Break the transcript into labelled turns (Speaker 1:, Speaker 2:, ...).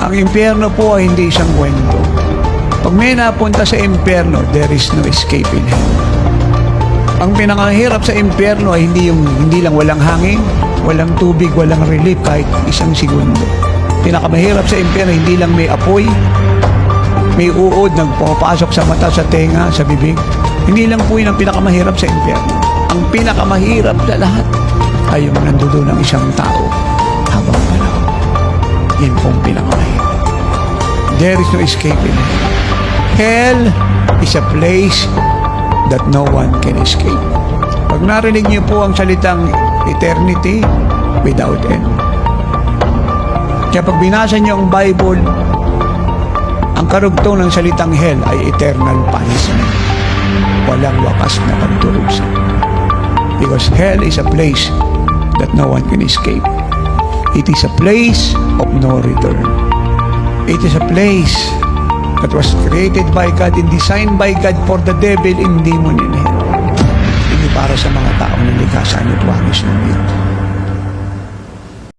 Speaker 1: Ang impyerno po ay hindi isang kwento. Pag may napunta sa impyerno, there is no escape in hell. Ang pinakahirap sa impyerno ay hindi lang walang hangin, walang tubig, walang relief kahit isang segundo. Pinakamahirap sa impyerno, hindi lang may apoy, may uod nagpapasok sa mata, sa tenga, sa bibig. Hindi lang po yun ang pinakamahirap sa impyerno. Ang pinakamahirap sa lahat ay yung nandoon ng isang tao habang panahon. Yan pong pinakamahirap. There is no escape in hell. Hell is a place that no one can escape. Pag narinig niyo po ang salitang eternity without end. Kaya pag binasa niyo ang Bible, ang karugtong ng salitang hell ay eternal punishment. Walang wakas na pagturusan. Because hell is a place that no one can escape. It is a place of no return. It is a place that was created by God and designed by God for the devil and demon in hell. Hindi para sa mga taong nilikha sa anyo tuwangis ng Diyos.